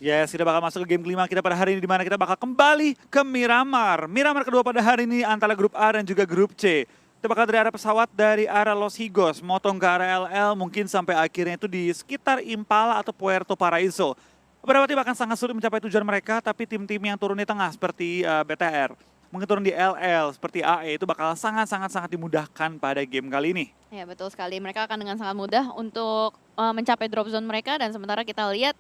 Yes, kita bakal masuk ke game kelima kita pada hari ini, di mana kita bakal kembali ke Miramar. Miramar kedua pada hari ini antara grup A dan juga grup C. Kita bakal dari arah pesawat dari arah Los Higos, motong ke arah LL, mungkin sampai akhirnya itu di sekitar Impala atau Puerto Paraiso. Beberapa tim akan sangat sulit mencapai tujuan mereka, tapi tim-tim yang turun di tengah seperti BTR, mungkin turun di LL seperti AE itu bakal sangat dimudahkan pada game kali ini. Ya betul sekali, mereka akan dengan sangat mudah untuk mencapai drop zone mereka, dan sementara kita lihat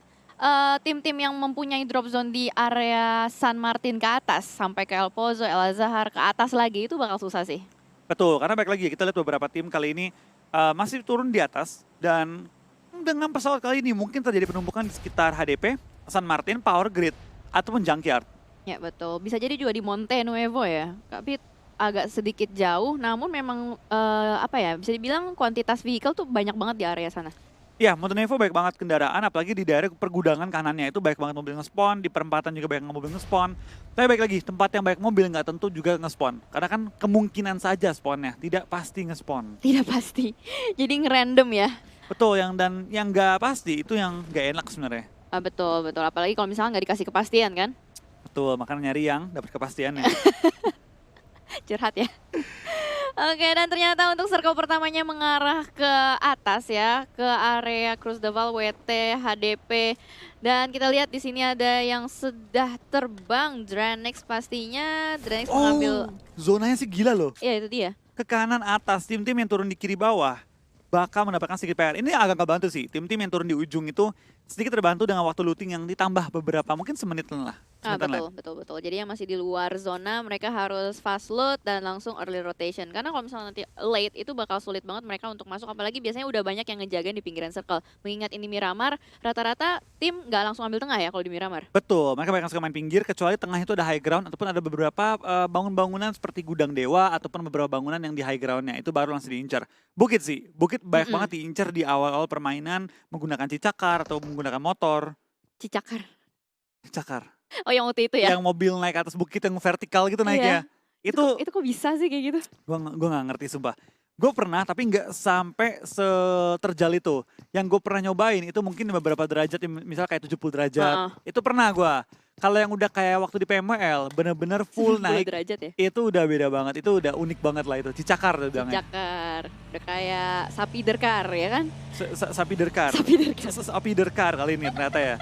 tim-tim yang mempunyai drop zone di area San Martin ke atas sampai ke El Pozo, El Azahar ke atas lagi itu bakal susah sih. Betul, karena baik lagi kita lihat beberapa tim kali ini masih turun di atas, dan dengan pesawat kali ini mungkin terjadi penumpukan di sekitar HDP, San Martin, Power Grid, ataupun Junkyard. Ya betul, bisa jadi juga di Monte Nuevo ya, tapi agak sedikit jauh, namun memang apa ya, bisa dibilang kuantitas vehicle tuh banyak banget di area sana. Ya, Montenevo baik banget kendaraan, apalagi di daerah pergudangan kanannya itu baik banget mobil nge-spawn, di perempatan juga banyak mobil nge-spawn. Tapi baik lagi, tempat yang banyak mobil nggak tentu juga nge-spawn. Karena kan kemungkinan saja spawnnya, tidak pasti nge-spawn. Tidak pasti, jadi ngerandom ya. Betul, yang nggak pasti itu yang nggak enak sebenarnya. Betul, betul. Apalagi kalau misalnya nggak dikasih kepastian kan. Betul, makanya nyari yang dapat kepastiannya. Curhat ya. Oke, dan ternyata untuk circle pertamanya mengarah ke atas ya, ke area Cruz de Val, WT, HDP. Dan kita lihat di sini ada yang sudah terbang, Dranex pastinya. Dranex mengambil, Zonanya sih gila loh. ya itu dia. Ke kanan atas, tim-tim yang turun di kiri bawah bakal mendapatkan sedikit PR. Ini agak ngebantu sih, tim-tim yang turun di ujung itu sedikit terbantu dengan waktu looting yang ditambah beberapa, mungkin semenitan lah. Betul. Jadi yang masih di luar zona, mereka harus fast load dan langsung early rotation. Karena kalau misalnya nanti late, itu bakal sulit banget mereka untuk masuk. Apalagi biasanya udah banyak yang ngejagain di pinggiran circle. Mengingat ini Miramar, rata-rata tim nggak langsung ambil tengah ya kalau di Miramar. Betul, mereka banyak suka main pinggir, kecuali tengah itu ada high ground, ataupun ada beberapa bangun-bangunan seperti gudang dewa, ataupun beberapa bangunan yang di high groundnya, itu baru langsung diincar. Bukit sih, Bukit banyak banget diincar di awal-awal permainan, menggunakan cicakar atau menggunakan motor. Cicakar. Cicakar. Oh yang waktu itu ya? Yang mobil naik atas bukit yang vertikal gitu naiknya. Itu kok bisa sih kayak gitu? Gue gak ngerti sumpah. Gue pernah tapi nggak sampai seterjal itu. Yang gue pernah nyobain itu mungkin beberapa derajat, misal kayak 70 derajat. Itu pernah gue. Kalau yang udah kayak waktu di PMWL, bener-bener full naik, derajat ya? Itu udah beda banget. Itu udah unik banget lah itu. Cicakar tuh bilangnya. Cicakar. Udah kayak sapi derkar ya kan? Sapi derkar. Sapi derkar kali ini ternyata ya.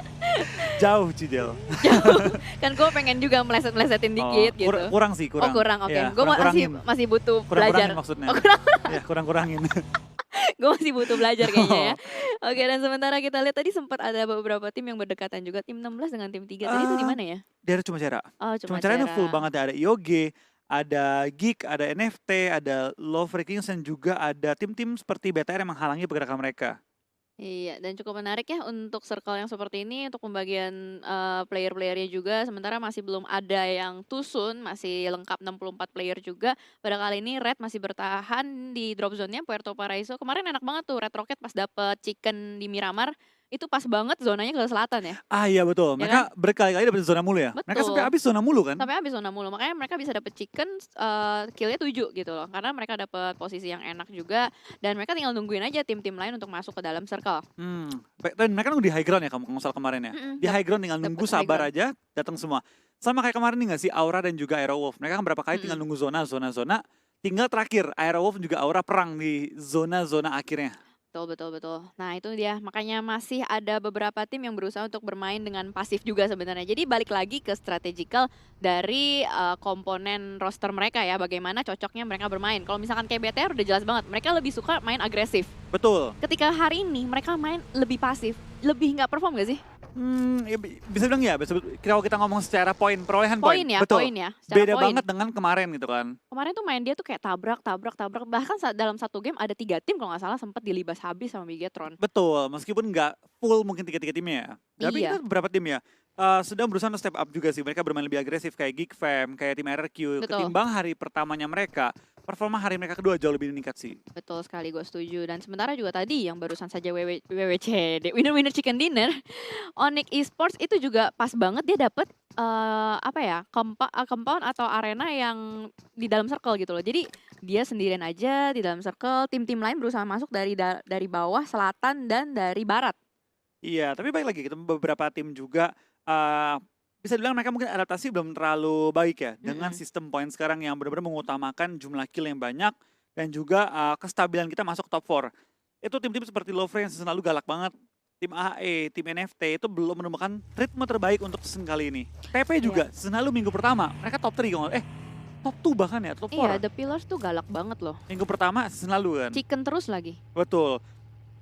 Jauh Cidel. Jauh. Kan gue pengen juga meleset-melesetin dikit gitu. Kurang sih, kurang. Oh kurang, oke. Ya, gue masih butuh belajar. Maksudnya. Ya, kurang-kurangin. Gue masih butuh belajar kayaknya ya. Oke, dan sementara kita lihat tadi sempat ada beberapa tim yang berdekatan juga. Tim 16 dengan tim 3. Tadi itu di mana ya? Daerah Cumacara. Oh, Cumacara itu full banget. Ada IOG, ada Geek, ada NFT, ada Love Rankings, dan juga ada tim-tim seperti BTR yang menghalangi pergerakan mereka. Iya, dan cukup menarik ya untuk circle yang seperti ini, untuk pembagian player-playernya juga. Sementara masih belum ada yang tusun, masih lengkap 64 player juga. Pada kali ini Red masih bertahan di drop zone-nya Puerto Paraiso. Kemarin enak banget tuh Red Rocket pas dapet chicken di Miramar. Itu pas banget zonanya ke selatan ya. Iya betul, mereka berkali-kali dapet zona mulu ya. Betul. Mereka sampai habis zona mulu kan. Sampai habis zona mulu, makanya mereka bisa dapet chicken killnya 7 gitu loh. Karena mereka dapet posisi yang enak juga. Dan mereka tinggal nungguin aja tim-tim lain untuk masuk ke dalam circle. Dan mereka nunggu di high ground ya, kamu ngomong soal kemarin ya. Di high ground tinggal nunggu, sabar aja, datang semua. Sama kayak kemarin nih gak sih, Aura dan juga Aerowolf. Mereka kan berapa kali tinggal nunggu zona. Tinggal terakhir, Aerowolf juga Aura perang di zona-zona akhirnya. Betul. Nah itu dia, makanya masih ada beberapa tim yang berusaha untuk bermain dengan pasif juga sebenarnya. Jadi balik lagi ke strategical dari komponen roster mereka ya, bagaimana cocoknya mereka bermain. Kalau misalkan kayak BTR udah jelas banget, mereka lebih suka main agresif. Betul. Ketika hari ini mereka main lebih pasif, lebih nggak perform gak sih? Ya, bisa bilang ya, kalau kita ngomong secara perolehan poin. Betul. Poin ya. Beda banget dengan kemarin gitu kan. Kemarin tuh main dia tuh kayak tabrak. Bahkan dalam satu game ada 3 tim kalau nggak salah sempat dilibas habis sama Bigetron. Betul, meskipun nggak full mungkin 3 timnya ya. Tapi itu beberapa tim ya. Sedang berusaha step up juga sih. Mereka bermain lebih agresif kayak Geek Fam, kayak tim RRQ. Ketimbang hari pertamanya mereka, performa hari mereka kedua jauh lebih meningkat sih. Betul sekali, gue setuju. Dan sementara juga tadi yang barusan saja WWCD, Winner Chicken Dinner, Onyx Esports itu juga pas banget dia dapet compound atau arena yang di dalam circle gitu loh. Jadi dia sendirian aja di dalam circle, tim-tim lain berusaha masuk dari bawah, selatan, dan dari barat. Iya, tapi baik lagi, beberapa tim juga eh, bisa dibilang mereka mungkin adaptasi belum terlalu baik ya dengan Mm-mm. sistem poin sekarang yang benar-benar mengutamakan jumlah kill yang banyak dan juga kestabilan kita masuk top 4. Itu tim-tim seperti Lovre yang season lalu galak banget. Tim AE, tim NFT itu belum menemukan ritme terbaik untuk season kali ini. TP Iya. juga season lalu minggu pertama mereka top 3 top 2 bahkan ya, top 4. Iya, The Pillars tuh galak banget loh. Minggu pertama season lalu kan. Chicken terus lagi. Betul.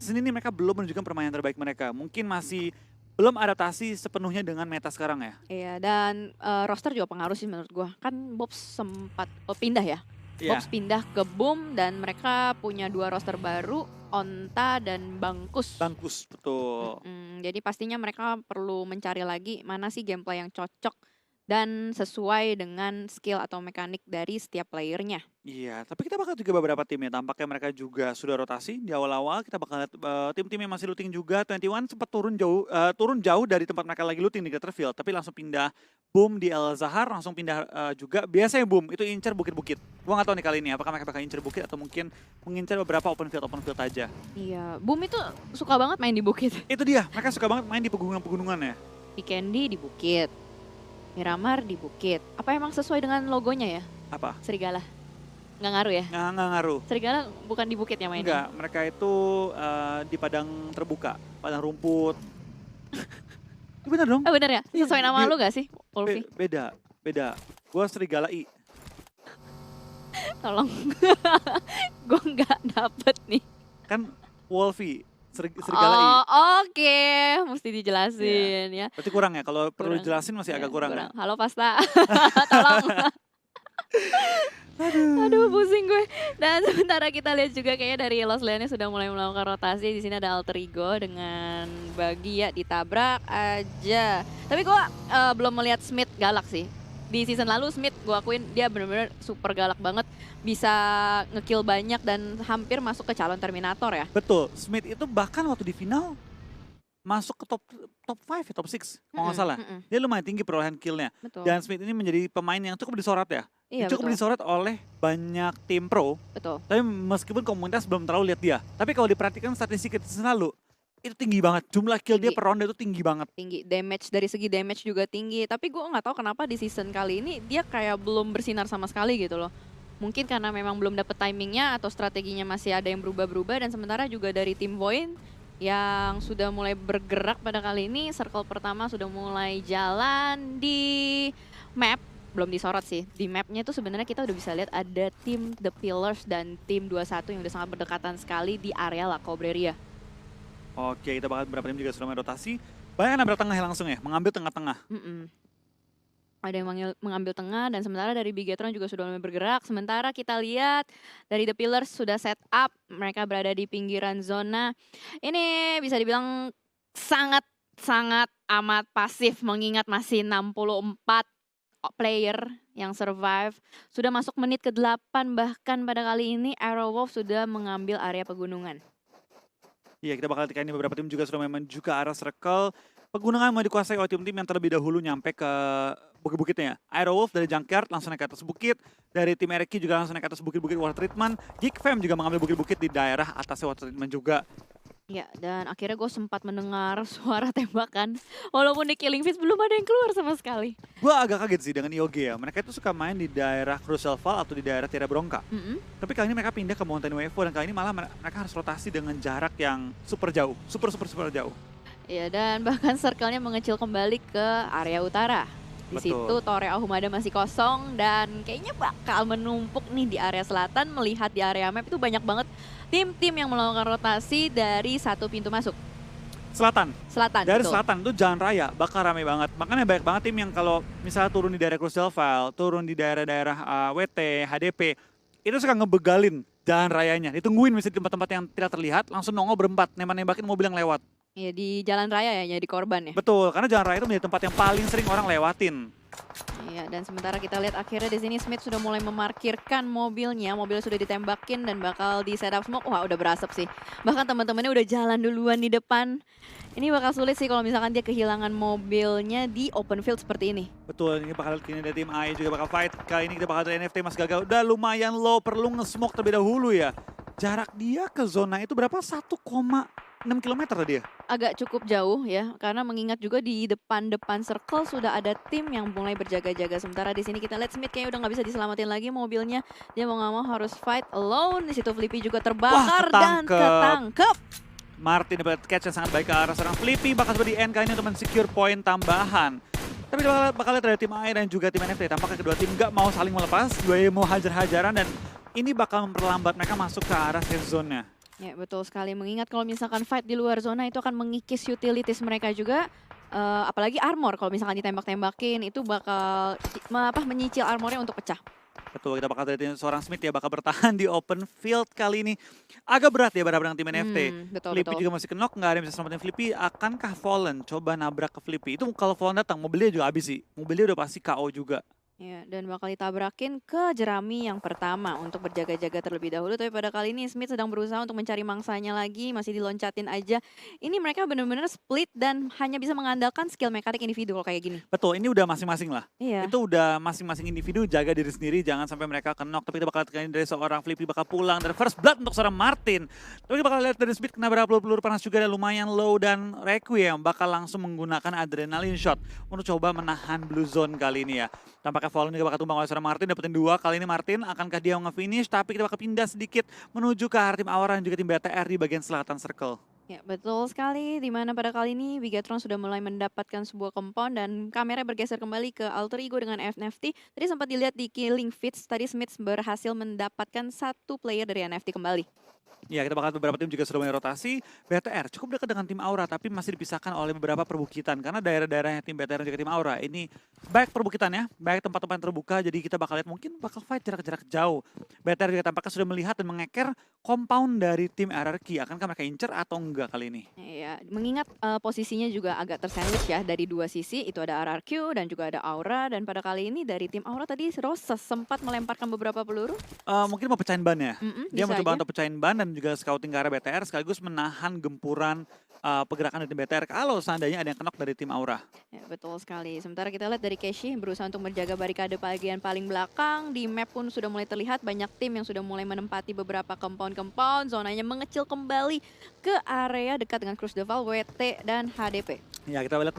Season ini mereka belum menunjukkan permainan terbaik mereka. Mungkin masih belum adaptasi sepenuhnya dengan meta sekarang ya. Iya, dan roster juga pengaruh sih menurut gua. Kan Bobs sempat pindah ya. Iya, Bobs pindah ke Boom dan mereka punya 2 roster baru, Onta dan Bangkus. Bangkus, betul. Jadi pastinya mereka perlu mencari lagi mana sih gameplay yang cocok dan sesuai dengan skill atau mekanik dari setiap playernya. Iya, tapi kita bakal juga beberapa tim ya. Tampaknya mereka juga sudah rotasi di awal-awal. Kita bakal lihat tim-tim yang masih looting juga. 21 sempat turun jauh dari tempat mereka lagi looting di Glitterfield, tapi langsung pindah Boom di El Zahar, langsung pindah juga. Biasanya Boom itu incer bukit-bukit. Gua nggak tahu nih kali ini apakah mereka bakal incer bukit atau mungkin mengincar beberapa open field aja. Iya, Boom itu suka banget main di bukit. Itu dia, mereka suka banget main di pegunungan-pegunungan ya. Di Candy di bukit, Miramar di bukit. Apa emang sesuai dengan logonya ya? Apa? Serigala. Nggak ngaruh ya? Nggak ngaruh. Serigala bukan di bukit ya mainnya? Enggak, mereka itu di padang terbuka, padang rumput. Bener dong? Oh bener ya? Iya, Sesuai nama lu gak sih, Wolfie? Beda. Gua serigala I. Tolong. Gue nggak dapet nih. Kan Wolfie, serigala I. Oh oke, mesti dijelasin ya. Berarti kurang ya? Kalau perlu Kurang. dijelasin masih Ya, agak kurang ya? Halo Pasta, tolong. Aduh pusing gue. Dan sementara kita lihat juga kayaknya dari Lost Leonnya sudah mulai melakukan rotasi. Di sini ada Alter Ego dengan Bagi ya ditabrak aja. Tapi gue belum melihat Smith galak sih. Di season lalu Smith gue akuin dia bener-bener super galak banget. Bisa ngekill banyak dan hampir masuk ke calon Terminator ya. Betul, Smith itu bahkan waktu di final masuk ke top 5 ya, top 6 kalau nggak salah. Dia lumayan tinggi perolehan killnya. Betul. Dan Smith ini menjadi pemain yang cukup disorot ya. Iya, Cukup betul. disorot oleh banyak tim pro. Betul. Tapi meskipun komunitas belum terlalu lihat dia. Tapi kalau diperhatikan statistik season lalu, itu tinggi banget. Jumlah kill dia Tinggi. per ronde itu tinggi banget. Tinggi, damage dari segi damage juga tinggi. Tapi gue nggak tahu kenapa di season kali ini dia kayak belum bersinar sama sekali gitu loh. Mungkin karena memang belum dapet timingnya atau strateginya masih ada yang berubah-berubah. Dan sementara juga dari tim Void yang sudah mulai bergerak pada kali ini. Circle pertama sudah mulai jalan di map. Belum disorot sih. Di mapnya itu sebenarnya kita udah bisa lihat ada tim The Pillars dan tim 21 yang udah sangat berdekatan sekali di area La Cobreria. Oke, kita bakal beberapa tim juga sudah main rotasi. Banyak nabrak tengah ya langsung ya, mengambil tengah-tengah. Ada yang mengambil tengah dan sementara dari Bigetron juga sudah mulai bergerak. Sementara kita lihat dari The Pillars sudah set up. Mereka berada di pinggiran zona. Ini bisa dibilang sangat amat pasif mengingat masih 64 player yang survive. Sudah masuk menit ke-8 bahkan pada kali ini Aerowolf sudah mengambil area pegunungan. Iya, kita bakal lihat ini beberapa tim juga sudah menuju ke arah circle. Pegunungan mau dikuasai oleh tim-tim yang terlebih dahulu nyampe ke bukit-bukitnya. Aerowolf dari Junkyard langsung naik ke atas bukit. Dari tim Ereki juga langsung naik ke atas bukit-bukit water treatment. Geek Fam juga mengambil bukit-bukit di daerah atasnya water treatment juga. Ya, dan akhirnya gue sempat mendengar suara tembakan. Walaupun di Killing Fields belum ada yang keluar sama sekali. Gue agak kaget sih dengan IOG ya. Mereka itu suka main di daerah Crucial Fall atau di daerah Tierra Bronca. Tapi kali ini mereka pindah ke Mountain Wave dan kali ini malah mereka harus rotasi dengan jarak yang super jauh. Super jauh. Ya, dan bahkan circle-nya mengecil kembali ke area utara. Di Betul. situ Torre Ahumada masih kosong dan kayaknya bakal menumpuk nih di area selatan. Melihat di area map itu banyak banget tim-tim yang melakukan rotasi dari satu pintu masuk. Selatan. Dari betul. selatan itu jalan raya bakal rame banget. Makanya banyak banget tim yang kalau misalnya turun di daerah Crucial Fall, turun di daerah-daerah WT, HDP, itu suka ngebegalin jalan rayanya. Ditungguin misalnya di tempat-tempat yang tidak terlihat, langsung nongol berempat, nembak-nembakin mobil yang lewat. Iya, di jalan raya ya, jadi korban ya. Betul, karena jalan raya itu menjadi tempat yang paling sering orang lewatin. Iya, dan sementara kita lihat akhirnya di sini Smith sudah mulai memarkirkan mobilnya. Mobilnya sudah ditembakin dan bakal di setup smoke. Wah, udah berasap sih. Bahkan teman-temannya udah jalan duluan di depan. Ini bakal sulit sih kalau misalkan dia kehilangan mobilnya di open field seperti ini. Betul, ini bakal kini dari tim AE juga bakal fight. Kali ini kita bakal dari NFT Mas Gagal. Udah lumayan low, perlu nge-smoke terlebih dahulu ya. Jarak dia ke zona itu berapa? 1,5 6 kilometer tadi ya? Agak cukup jauh ya, karena mengingat juga di depan-depan circle sudah ada tim yang mulai berjaga-jaga. Sementara di sini kita lihat Smith kayaknya udah nggak bisa diselamatin lagi mobilnya. Dia mau nggak mau harus fight alone. Di situ Flippy juga terbakar dan ketangkep. Martin dapat catch yang sangat baik ke arah seorang Flippy, bakal seperti end kali ini untuk men-secure poin tambahan. Tapi bakal lihat dari tim AI dan juga tim NFT. Tampaknya kedua tim nggak mau saling melepas, dua mau hajar-hajaran dan ini bakal memperlambat mereka masuk ke arah safe zone-nya. Ya betul sekali, mengingat kalau misalkan fight di luar zona itu akan mengikis utilities mereka juga. Apalagi armor, kalau misalkan ditembak-tembakin itu bakal menyicil armornya untuk pecah. Betul, kita bakal lihat seorang Smith ya bakal bertahan di open field kali ini. Agak berat ya berhadapan dengan tim NFT. Flippy juga masih kenok, nggak ada yang bisa selamatin Flippy. Akankah Fallen coba nabrak ke Flippy? Itu kalau Fallen datang, mobilnya juga habis sih. Mobilnya udah pasti KO juga. Ya, dan bakal ditabrakin ke jerami yang pertama untuk berjaga-jaga terlebih dahulu. Tapi pada kali ini Smith sedang berusaha untuk mencari mangsanya lagi, masih diloncatin aja. Ini mereka benar-benar split dan hanya bisa mengandalkan skill mekanik individu kalau kayak gini. Betul, ini udah masing-masing lah. Iya. Itu udah masing-masing individu jaga diri sendiri, jangan sampai mereka kenok. Tapi kita bakal lihat dari seorang Flippy bakal pulang dari first blood untuk seorang Martin. Tapi kita bakal lihat dari Smith kena berapa peluru panas juga dan lumayan low, dan Requiem bakal langsung menggunakan adrenaline shot untuk coba menahan blue zone kali ini ya. Tampaknya Fallen juga bakal tumbang oleh seorang Martin, dapetin 2. Kali ini Martin, akankah dia nge-finish? Tapi kita bakal pindah sedikit menuju ke arah tim Aura dan juga tim BTR di bagian selatan circle. Ya betul sekali, dimana pada kali ini Bigatron sudah mulai mendapatkan sebuah compound dan kamera bergeser kembali ke Alter Ego dengan NFT. Tadi sempat dilihat di Killing Feeds, tadi Smith berhasil mendapatkan 1 player dari NFT kembali. Ya, kita bakal beberapa tim juga sudah mulai rotasi. BTR cukup dekat dengan tim Aura, tapi masih dipisahkan oleh beberapa perbukitan. Karena daerah-daerahnya tim BTR dan juga tim Aura ini baik perbukitannya, baik tempat-tempat yang terbuka. Jadi kita bakal lihat mungkin bakal fight jarak-jarak jauh. BTR juga tampaknya sudah melihat dan mengeker compound dari tim RRQ. Akankah mereka incer atau enggak kali ini? Ya, mengingat posisinya juga agak tersandwich ya dari 2 sisi. Itu ada RRQ dan juga ada Aura. Dan pada kali ini dari tim Aura tadi Roses sempat melemparkan beberapa peluru. Mungkin mau pecahin ban ya? Dia Bisa mencoba aja. untuk pecahin ban dan juga scouting ke arah BTR sekaligus menahan gempuran pergerakan dari tim BTR kalau seandainya ada yang kenok dari tim Aura. Ya, betul sekali. Sementara kita lihat dari Keshi berusaha untuk menjaga barikade bagian paling belakang. Di map pun sudah mulai terlihat banyak tim yang sudah mulai menempati beberapa compound-compound. Zonanya mengecil kembali ke area dekat dengan Cruz Deval, WT, dan HDP. Ya, kita lihat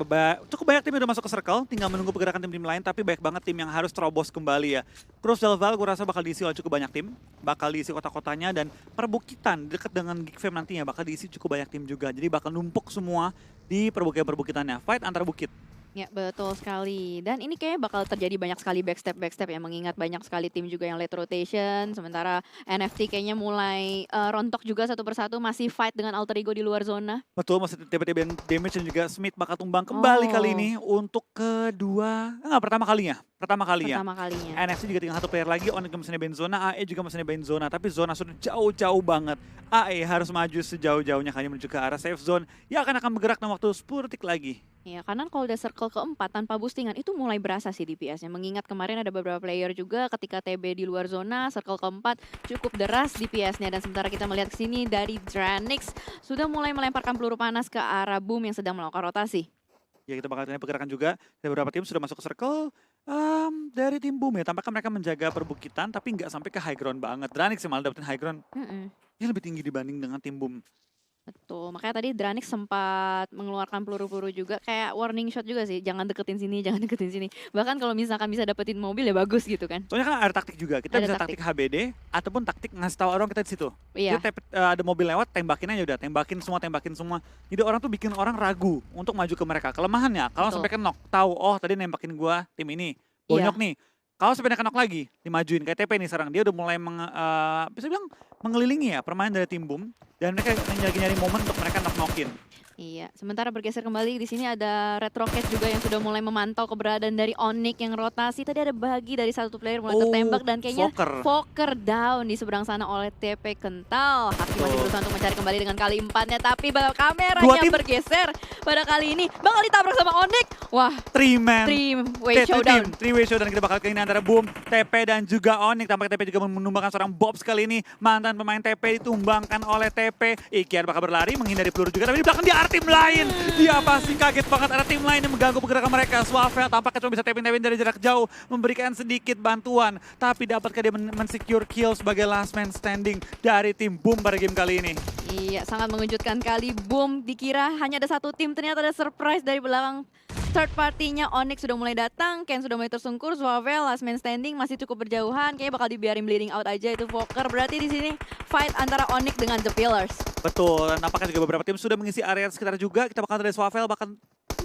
cukup banyak tim yang udah masuk ke circle, tinggal menunggu pergerakan tim-tim lain, tapi banyak banget tim yang harus terobos kembali ya. Cruz del Val gue rasa bakal diisi oleh cukup banyak tim, bakal diisi kota-kotanya dan perbukitan dekat dengan Geek Fam nantinya bakal diisi cukup banyak tim juga. Jadi bakal numpuk semua di perbukitan-perbukitannya, fight antar bukit. Ya, betul sekali. Dan ini kayaknya bakal terjadi banyak sekali backstep ya, mengingat banyak sekali tim juga yang late rotation. Sementara NFT kayaknya mulai rontok juga satu persatu, masih fight dengan Alter Ego di luar zona. Betul, masih tiba-tiba damage dan juga Smith bakal tumbang kembali kali ini untuk pertama kalinya. Pertama kalinya. NFC juga tinggal 1 player lagi, Onyx juga masih nebain zona, AE juga masih nebain zona, tapi zona sudah jauh-jauh banget. AE harus maju sejauh-jauhnya kali menuju ke arah safe zone yang akan bergerak dalam waktu 10 detik lagi. Ya, karena kalau udah circle keempat tanpa boostingan itu mulai berasa sih DPS-nya. Mengingat kemarin ada beberapa player juga ketika TB di luar zona, circle keempat cukup deras DPS-nya. Dan sementara kita melihat ke sini dari Dranix sudah mulai melemparkan peluru panas ke arah Boom yang sedang melakukan rotasi. Ya, kita bakal lihat pergerakan juga. Ada beberapa tim sudah masuk ke circle. Dari tim Boom ya, tampaknya mereka menjaga perbukitan tapi nggak sampai ke high ground banget. Dranix malah dapetin high ground yang lebih tinggi dibanding dengan tim Boom. Betul, makanya tadi Dranix sempat mengeluarkan peluru-peluru juga, kayak warning shot juga sih, jangan deketin sini, jangan deketin sini. Bahkan kalau misalkan bisa dapetin mobil ya bagus gitu kan. Soalnya kan ada taktik juga, kita Ada bisa taktik HBD ataupun taktik ngasih tahu orang kita di situ. Iya. Jadi ada mobil lewat, tembakin aja udah, tembakin semua. Jadi orang tuh bikin orang ragu untuk maju ke mereka. Kelemahannya, kalau Betul. sampai kenok, tahu oh tadi nembakin gua tim ini, bonyok nih. Kalau sampai kenok lagi, dimajuin kayak TP nih sekarang, dia udah mulai bisa bilang mengelilingi ya permainan dari tim Boom dan mereka lagi nyari momen untuk mereka knock-knockin. Iya, sementara bergeser kembali di sini ada Red Rocket juga yang sudah mulai memantau keberadaan dari Onyx yang rotasi. Tadi ada bagi dari 1 player mulai tertembak dan kayaknya Fokker down di seberang sana oleh TP Kental. Haki masih berusaha untuk mencari kembali dengan kali 4-nya, tapi kameranya bergeser pada kali ini bakal ditabrak sama Onyx. Wah, 3-way showdown. 3-way showdown, kita bakal ke ini antara Boom, TP dan juga Onyx. Tampaknya TP juga menumbangkan seorang Bobs kali ini. Mantan pemain TP ditumbangkan oleh TP. Ikian bakal berlari menghindari peluru juga, tapi di belakang dia tim lain. Dia pasti kaget banget ada tim lain yang mengganggu pergerakan mereka. Swavel tampaknya cuma bisa tapin-tapin dari jarak jauh, memberikan sedikit bantuan. Tapi dapatkah dia men-secure kill sebagai last man standing dari tim Boom pada game kali ini? Iya, sangat mengejutkan kali. Boom, dikira hanya ada satu tim, ternyata ada surprise dari belakang third party-nya. Onyx sudah mulai datang, Ken sudah mulai tersungkur, Swavel last man standing masih cukup berjauhan. Kayaknya bakal dibiarin bleeding out aja itu Voker. Berarti di sini fight antara Onyx dengan The Pillars. Betul, dan nampaknya juga beberapa tim sudah mengisi area sekitar juga. Kita bakal dari Swavel bahkan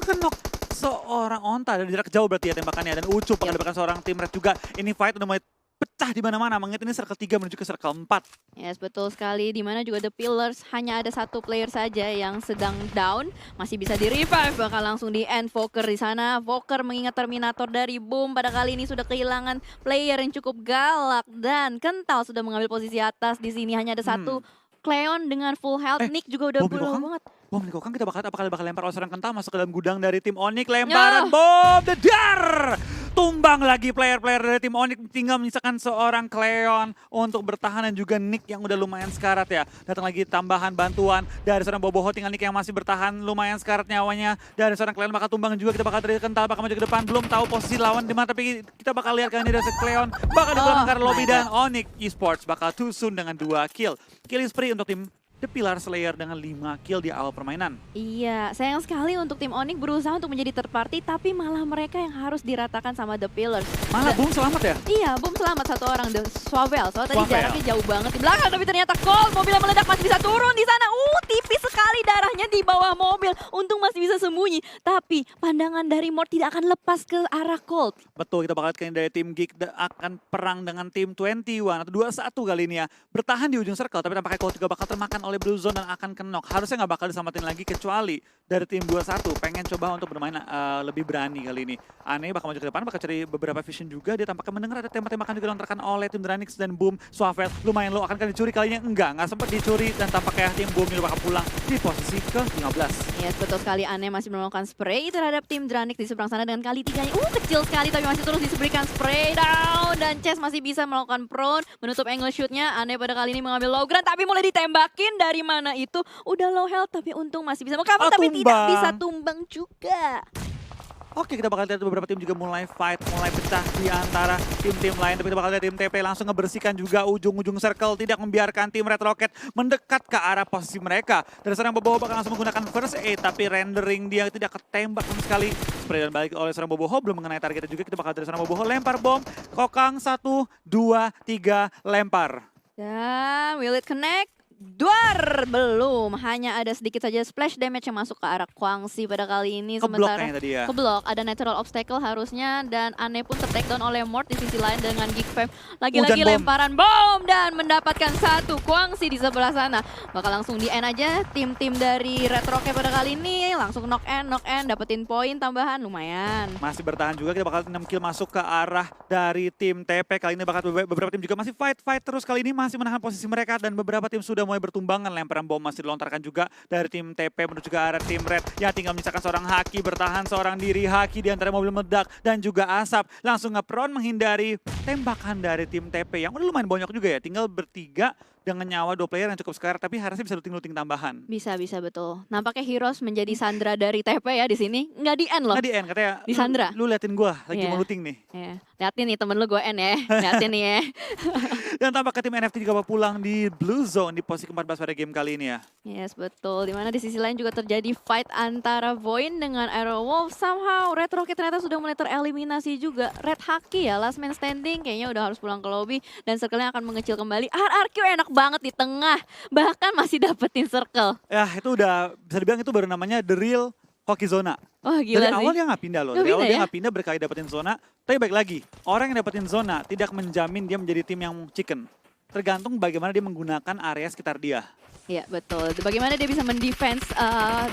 mengenok seorang Onta dari jarak jauh berarti ya tembakannya. Dan Ucup bakal diberikan seorang tim Red juga. Ini fight udah mulai pecah di mana-mana. Mengingat ini circle 3 menuju ke circle 4. Yes, betul sekali. Dimana juga The Pillars hanya ada satu player saja yang sedang down. Masih bisa di-revive, bakal langsung di-end Voker di sana. Voker mengingat Terminator dari Boom pada kali ini sudah kehilangan player yang cukup galak. Dan Kental sudah mengambil posisi atas. Di sini hanya ada satu Cleon dengan full health. Nick juga udah buruk banget. Bom Nikokang kita bakal lempar oleh seorang Kental masuk ke dalam gudang dari tim Onyx. Lemparan bom dedar. Tumbang lagi player-player dari tim Onyx, tinggal menyisakan seorang Cleon untuk bertahan dan juga Nick yang udah lumayan sekarat ya. Datang lagi tambahan bantuan dari seorang Boboho, tinggal Nick yang masih bertahan lumayan sekarat nyawanya. Dari seorang Cleon bakal tumbang juga, kita bakal dari Kental bakal maju ke depan. Belum tahu posisi lawan di mana, tapi kita bakal lihat kali ini dari Cleon bakal dikeluarkan lobby dan Onyx Esports bakal too soon dengan 2 kill. Killing spree untuk tim The Pillar Slayer dengan 5 kill di awal permainan. Iya, sayang sekali untuk tim Onyx berusaha untuk menjadi third party, tapi malah mereka yang harus diratakan sama The Pillars. Malah Boom selamat ya? Iya, Boom selamat satu orang, The Swavel. Soalnya tadi Swavel. jaraknya jauh banget di belakang, tapi ternyata Colt, mobil yang meledak masih bisa turun di sana. Tipis sekali darahnya di bawah mobil. Untung masih bisa sembunyi, tapi pandangan dari Mort tidak akan lepas ke arah Colt. Betul, kita bakal lihat dari tim Geek akan perang dengan tim 21 atau 21 kali ini ya. Bertahan di ujung circle, tapi tampaknya Colt juga bakal termakan oleh Blue Zone dan akan kenok. Harusnya nggak bakal diselamatin lagi kecuali dari tim 21 pengen coba untuk bermain lebih berani kali ini. Aneh bakal maju ke depan, bakal cari beberapa vision juga. Dia tampaknya mendengar ada tembak-tembakan juga dilontarkan oleh tim Dranix dan Boom. Swavel lumayan low, akan dicuri kalinya nggak sempat dicuri dan tampaknya tim Boom ini bakal pulang di posisi ke-15. Yes, betul sekali. Aneh masih melakukan spray terhadap tim Dranix di seberang sana dengan kali 3-nya. Kecil sekali tapi masih terus diberikan spray down. Dan Chess masih bisa melakukan prone, menutup angle shootnya. Aneh pada kali ini mengambil low ground tapi mulai ditembakin dari mana itu. Udah low health tapi untung masih bisa mengcover tapi tidak bisa tumbang juga. Oke, kita bakal lihat beberapa tim juga mulai fight, mulai pecah di antara tim-tim lain. Tapi kita bakal lihat tim TP langsung ngebersihkan juga ujung-ujung circle. Tidak membiarkan tim Red Rocket mendekat ke arah posisi mereka. Dari seorang Boboho bakal langsung menggunakan first aid. Tapi rendering dia tidak ketembak sama sekali. Spray dan balik oleh seorang Boboho. Belum mengenai targetnya juga. Kita bakal dari seorang Boboho lempar bom. Kokang 1, 2, 3 lempar. Dan will it connect? Duar! Belum, hanya ada sedikit saja splash damage yang masuk ke arah Kwangsi pada kali ini. Keblok kayaknya tadi ya. Keblok, ada natural obstacle harusnya dan Aneh pun tertakedown oleh Mort di sisi lain dengan Geek Fam. Lagi-lagi lemparan bom dan mendapatkan satu Kwangsi di sebelah sana. Bakal langsung di end aja tim-tim dari Red Rocket pada kali ini. Langsung knock end, dapetin poin tambahan lumayan. Masih bertahan juga, kita bakal 6 kill masuk ke arah dari tim TP. Kali ini bakal beberapa tim juga masih fight terus. Kali ini masih menahan posisi mereka dan beberapa tim sudah mulai bertumbangan. Lemparan bom masih dilontarkan juga dari tim TP menuju ke arah tim Red. Ya tinggal menyisakan seorang Haki bertahan seorang diri. Haki di antara mobil meledak dan juga asap. Langsung nge-prone menghindari tembakan dari tim TP yang udah lumayan banyak juga ya. Tinggal bertiga dengan nyawa 2 player yang cukup sekarat, tapi harusnya bisa looting-looting tambahan. Bisa betul. Nampaknya Heroes menjadi Sandra dari TP ya di sini. Nggak di end loh. Nggak di end, katanya Di Sandra. Lu liatin gua lagi mau looting nih. Yeah. Liatin nih temen lu gue end ya. Liatin nih ya. Dan tampaknya tim NFT juga pulang di Blue Zone di posisi ke-14 pada game kali ini ya. Yes, betul. Dimana di sisi lain juga terjadi fight antara Void dengan Aerowolf. Somehow Red Rocket ternyata sudah mulai tereliminasi juga. Red Haki ya, last man standing. Kayaknya udah harus pulang ke lobby. Dan circle-nya akan mengecil kembali. RRQ enak banget di tengah. Bahkan masih dapetin circle. Ya itu udah bisa dibilang itu baru namanya The Real Hoki Zona. Wah gila Dari sih. awal dia nggak pindah loh. Nggak Dari awal pindah dia ya? nggak pindah berkali dapetin zona. Tapi baik lagi, orang yang dapetin zona tidak menjamin dia menjadi tim yang chicken. Tergantung bagaimana dia menggunakan area sekitar dia. Iya betul. Bagaimana dia bisa mendefense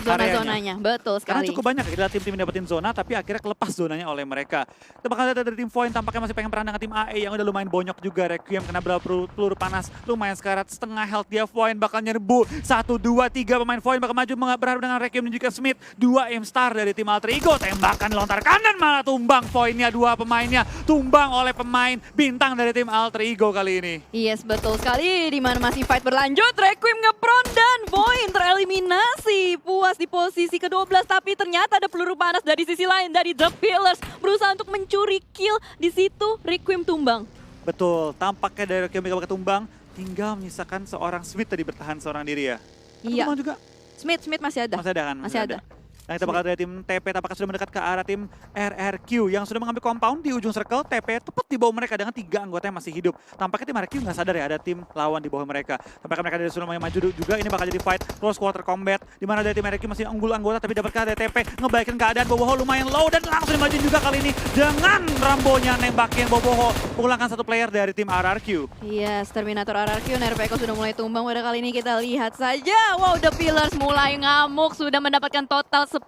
zona-zonanya. Betul Karena sekali. cukup banyak kita tim-tim yang dapetin zona tapi akhirnya kelepas zonanya oleh mereka. Kita bakal lihat dari tim Void tampaknya masih pengen perang dengan tim AE yang udah lumayan bonyok juga. Requiem kena peluru panas lumayan sekarat, setengah health dia. Void bakal nyerbu 1, 2, 3 pemain Void bakal maju berharap dengan Requiem dan juga Smith. 2 aim star dari tim Alter Ego, tembakan lontar kanan malah tumbang. Voidnya 2 pemainnya tumbang oleh pemain bintang dari tim Alter Ego kali ini. Yes betul sekali. Dimana masih fight berlanjut. Requiem Saffron dan Void tereliminasi. Puas di posisi ke-12, tapi ternyata ada peluru panas dari sisi lain dari The Pillars. Berusaha untuk mencuri kill. Di situ Requiem tumbang. Betul, tampaknya dari Requiem bakal ketumbang, tinggal menyisakan seorang Smith tadi bertahan seorang diri ya. Iya. Tumbang juga. Smith masih ada. Masih ada kan? Masih ada. Dan kita bakal dari tim TP tampaknya sudah mendekat ke arah tim RRQ yang sudah mengambil compound di ujung circle. TP tepat di bawah mereka dengan 3 anggota yang masih hidup. Tampaknya tim RRQ nggak sadar ya ada tim lawan di bawah mereka. Tampaknya mereka dari sudah maju juga. Ini bakal jadi fight close quarter combat di mana dari tim RRQ masih unggul anggota tapi dapatkah dari TP ngebaikin keadaan. Boboho lumayan low dan langsung dimaju juga kali ini dengan Rambonya nembakin Boboho pulangkan satu player dari tim RRQ. Yes, Terminator RRQ, Nerveko sudah mulai tumbang pada kali ini. Kita lihat saja. Wow, The Pillars mulai ngamuk. Sudah mendapatkan total 10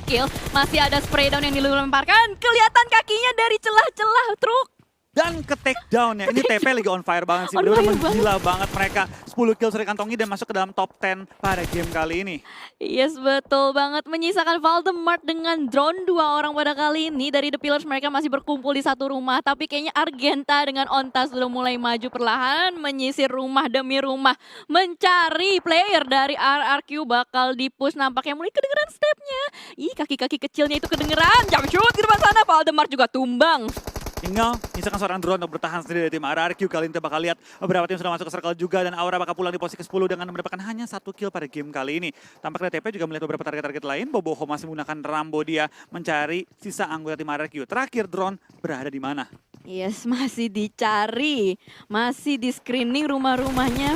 kill. Masih ada spray down yang dilemparkan. Kelihatan kakinya dari celah-celah truk. Dan ke take down ya. Ini TP lagi on fire banget sih. On Bener-bener fire gila banget mereka. 10 kill sudah dikantongi dan masuk ke dalam top 10 pada game kali ini. Yes, betul banget. Menyisakan Valdemar dengan drone 2 orang pada kali ini. Dari The Pillars mereka masih berkumpul di satu rumah. Tapi kayaknya Argenta dengan Onta sudah mulai maju perlahan. Menyisir rumah demi rumah. Mencari player dari RRQ bakal di-push. Nampaknya mulai kedengeran stepnya. Ih, kaki-kaki kecilnya itu kedengeran. Jump shoot di depan sana. Valdemar juga tumbang. Tinggal misalkan seorang drone untuk bertahan sendiri dari tim RRQ. Kali ini kita bakal lihat beberapa tim sudah masuk ke circle juga dan Aura bakal pulang di posisi ke-10 dengan mendapatkan hanya 1 kill pada game kali ini. Tampaknya TP juga melihat beberapa target-target lain. Boboho masih menggunakan Rambo dia mencari sisa anggota tim RRQ. Terakhir drone berada di mana? Yes, masih dicari. Masih di screening rumah-rumahnya.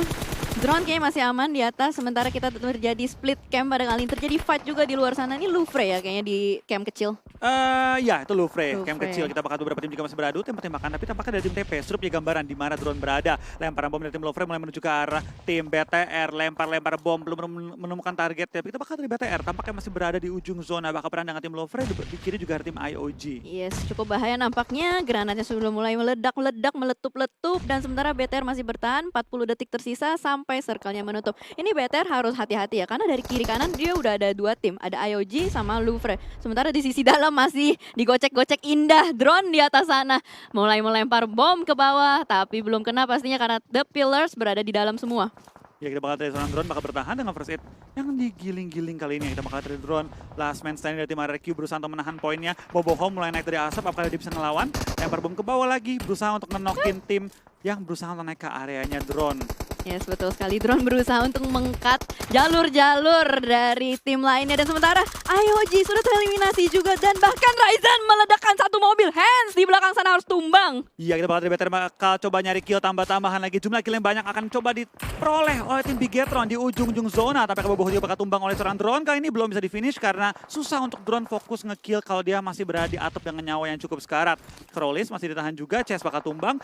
Drone kayaknya masih aman di atas, sementara kita terjadi split camp pada kali ini. Terjadi fight juga di luar sana. Ini Louvre ya kayaknya di camp kecil. Ya itu Louvre, camp Louvre. kecil. Kita bakal beberapa tim juga masih beradu, tembak-tembakan. Tapi tampaknya dari tim TP, Strup ya gambaran di mana drone berada. Lemparan bom dari tim Louvre mulai menuju ke arah tim BTR. Lempar-lempar bom, belum menemukan target. Tapi kita bakal dari BTR, tampaknya masih berada di ujung zona. Bakal perang dengan tim Louvre, di kiri juga ada tim IOG. Yes, cukup bahaya nampaknya. Granatnya sudah mulai meledak-meledak, meletup-letup. Dan sementara BTR masih bertahan, 40 detik tersisa sampai circle-nya menutup. Ini BTR harus hati-hati ya, karena dari kiri kanan dia udah ada 2 tim. Ada IOG sama Louvre. Sementara di sisi dalam masih digocek-gocek indah drone di atas sana. Mulai melempar bom ke bawah, tapi belum kena pastinya karena The Pillars berada di dalam semua. Ya kita bakal dari seorang drone bakal bertahan dengan first aid yang digiling-giling kali ini. Kita bakal dari drone last man standing dari tim RRQ berusaha untuk menahan poinnya. Boboho mulai naik dari asap, apakah dia bisa ngelawan? Lempar bom ke bawah lagi, berusaha untuk ngenokin tim yang berusaha untuk naik ke areanya drone. Yes, betul sekali. Drone berusaha untuk mengkat jalur-jalur dari tim lainnya. Dan sementara IOG sudah tereliminasi juga. Dan bahkan Ryzen meledakkan satu mobil. Hands di belakang sana harus tumbang. Iya, kita bakal dari BTR bakal coba nyari kill tambah-tambahan lagi. Jumlah kill yang banyak akan coba diperoleh oleh tim Bigetron di ujung-ujung zona. Tapi Boboho juga bakal tumbang oleh seorang drone. Kali ini belum bisa di-finish karena susah untuk drone fokus nge-kill kalau dia masih berada di atap dengan nyawa yang cukup sekarat. Krolis masih ditahan juga, Chess bakal tumbang.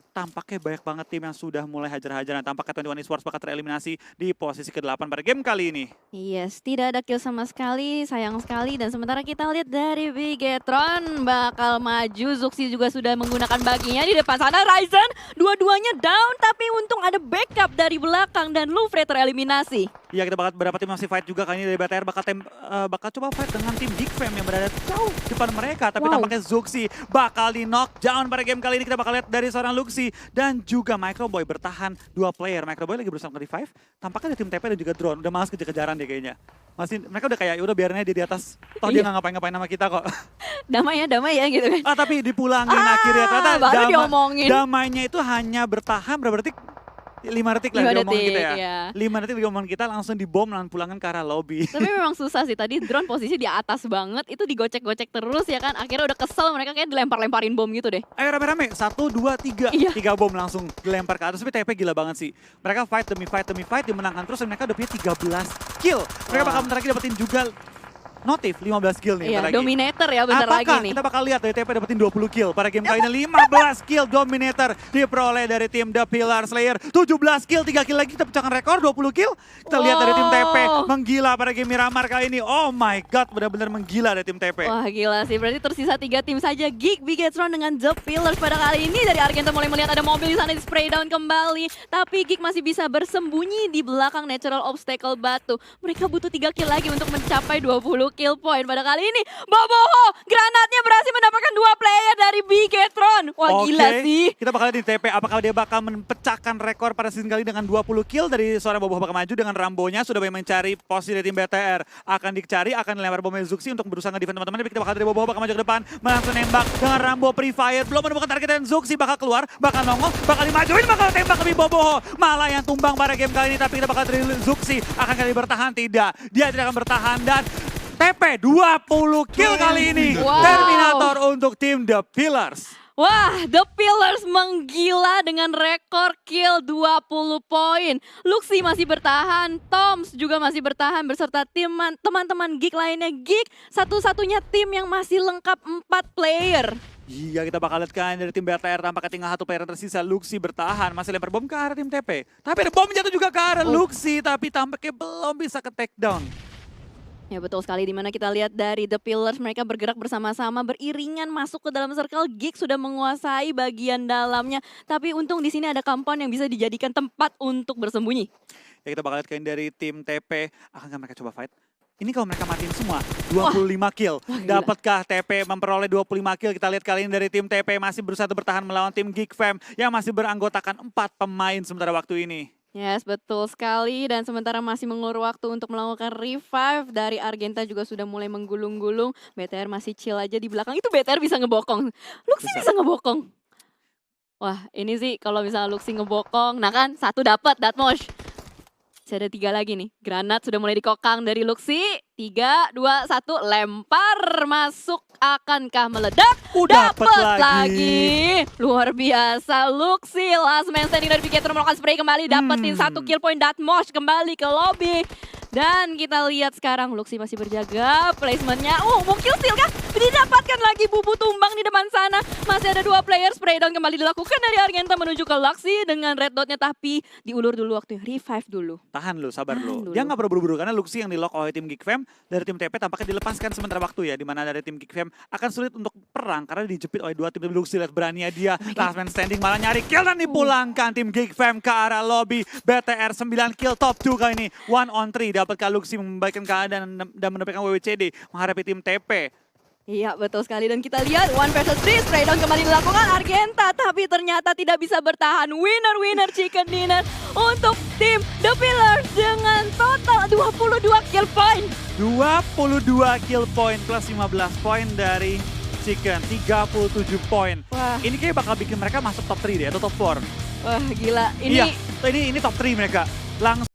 Tampaknya banyak banget tim yang sudah mulai hajar-hajaran. Tampaknya 21 Esports bakal tereliminasi di posisi ke-8 pada game kali ini. Yes, tidak ada kill sama sekali, sayang sekali. Dan sementara kita lihat dari Bigetron bakal maju. Zuxi juga sudah menggunakan baginya di depan sana. Ryzen dua-duanya down, tapi untung ada backup dari belakang dan Louvre tereliminasi. Iya, kita bakal beberapa tim masih fight juga kali ini dari BTR bakal coba fight dengan tim Big Fam yang berada jauh depan mereka. Tapi tampaknya Zuxi bakal di knockdown pada game kali ini. Kita bakal lihat dari seorang Luxi dan juga Microboy bertahan 2 player. Microboy lagi berusaha nge-revive. Tampaknya ada tim TP dan juga drone. Udah malas kejar-kejaran deh kayaknya. Mereka udah kayak udah biarin aja dia di atas. Toh dia nggak ngapain-ngapain sama kita kok. Damai ya gitu kan. Tapi dipulangin akhirnya. Ternyata baru diomongin. damainya itu hanya bertahan berapa detik? 5 detik lah 5 diomongin detik, kita ya. iya. 5 detik diomongin kita langsung dibom dan pulangan ke arah lobby. Tapi memang susah sih, tadi drone posisi di atas banget, itu digocek-gocek terus ya kan. Akhirnya udah kesel, mereka kayak dilempar-lemparin bom gitu deh. Ayo rame-rame, 1, 2, 3. Iya. 3 bom langsung dilempar ke atas. Tapi TP gila banget sih. Mereka fight demi fight, dimenangkan terus dan mereka udah punya 13 kill. Mereka bakal bentar lagi dapetin juga Notif 15 kill nih Iya, bentar lagi. Dominator ya bentar lagi Apakah nih. kita bakal lihat dari TP dapetin 20 kill pada game kali ini? 15 kill Dominator diperoleh dari tim The Pillar Slayer. 17 kill, 3 kill lagi kita pecahkan rekor 20 kill. Kita lihat dari tim TP menggila pada game Miramar kali ini. Oh my god, benar-benar menggila dari tim TP. Wah gila sih, berarti tersisa 3 tim saja. Geek, Bigetron dengan The Pillars pada kali ini. Dari Argento mulai melihat ada mobil di sana di spray down kembali. Tapi Geek masih bisa bersembunyi di belakang natural obstacle batu. Mereka butuh 3 kill lagi untuk mencapai 20 kill point pada kali ini. Boboho, granatnya berhasil mendapatkan 2 player dari Bigetron. Wah gila sih. Kita bakal lihat di TP apakah dia bakal mempecahkan rekor pada season kali dengan 20 kill dari seorang Boboho bakal maju dengan Rambonya. Sudah banyak mencari posisi dari tim BTR. Akan dicari, akan dilempar bom Zuxi untuk berusaha nge-defend teman-teman. Tapi kita bakal dari Boboho bakal maju ke depan. Langsung nembak dengan Rambo pre-fire. Belum menemukan target dan Zuxi bakal keluar, bakal nongol, bakal dimajuin, bakal tembak lebih Boboho. Malah yang tumbang pada game kali ini. Tapi kita bakal dari Zuxi. Akan kali bertahan? Tidak. Dia tidak akan bertahan dan TP 20 kill kali ini. Wow. Terminator untuk tim The Pillars. Wah, The Pillars menggila dengan rekor kill 20 poin. Luxi masih bertahan, Toms juga masih bertahan beserta teman-teman Geek lainnya. Geek satu-satunya tim yang masih lengkap 4 player. Iya, kita bakal lihat kan dari tim BTR tampaknya tinggal 1 player yang tersisa. Luxi bertahan, masih lempar bom ke arah tim TP. Tapi ada bom jatuh juga ke arah Luxi, tapi tampaknya belum bisa ke take down. Ya betul sekali, dimana kita lihat dari The Pillars mereka bergerak bersama-sama beriringan masuk ke dalam circle. Geek sudah menguasai bagian dalamnya, tapi untung di sini ada compound yang bisa dijadikan tempat untuk bersembunyi. Ya kita bakal lihat kan dari tim TP, akan mereka coba fight? Ini kalau mereka matiin semua, 25 kill. Dapatkah TP memperoleh 25 kill? Kita lihat kali ini dari tim TP masih berusaha bertahan melawan tim Geek Fam yang masih beranggotakan 4 pemain sementara waktu ini. Yes, betul sekali. Dan sementara masih mengulur waktu untuk melakukan revive dari Argenta juga sudah mulai menggulung-gulung. BTR masih chill aja di belakang. Itu BTR bisa ngebokong. Luxi bisa ngebokong. Wah, ini sih kalau misalnya Luxi ngebokong. Nah kan, 1 dapat Datmosh. Masih ada 3 lagi nih. Granat sudah mulai dikokang dari Luxi. 3, 2, 1, lempar. Masuk. Akankah meledak? Dapat lagi. Luar biasa. Luxi last man standing dari Bigetron melakukan spray kembali. Dapetin 1 kill point. Datmosh kembali ke lobby. Dan kita lihat sekarang Luxi masih berjaga. Placementnya. Mau kill steal kah? Didapatkan lagi Bubu tumbang di depan sana. Masih ada 2 player. Spray down kembali dilakukan dari Argenta menuju ke Luxi dengan red dotnya. Tapi diulur dulu waktu revive dulu. Tahan lu, sabar lu. Dulu. Dia nggak perlu buru-buru karena Luxi yang di-lock oleh tim Geek Fam dari tim TP tampaknya dilepaskan sementara waktu ya. Dimana dari tim Geek Fam akan sulit untuk perang karena dijepit oleh 2 tim Luxi. Lihat beraninya dia. Last man standing malah nyari kill dan dipulangkan tim Geek Fam ke arah lobby. BTR 9 kill top 2 kali ini. 1 on 3 dapatkah Luxi membaikkan keadaan dan mendapatkan WWCD menghadapi tim TP. Iya betul sekali dan kita lihat 1 versus 3 spray down kembali dilakukan Argenta tapi ternyata tidak bisa bertahan. Winner chicken dinner untuk tim The Pillars dengan total 22 kill point. 22 kill point plus 15 poin dari Chicken, 37 poin. Wah. Ini kayak bakal bikin mereka masuk top 3 deh atau top 4. Wah gila Iya, ini top 3 mereka. Langsung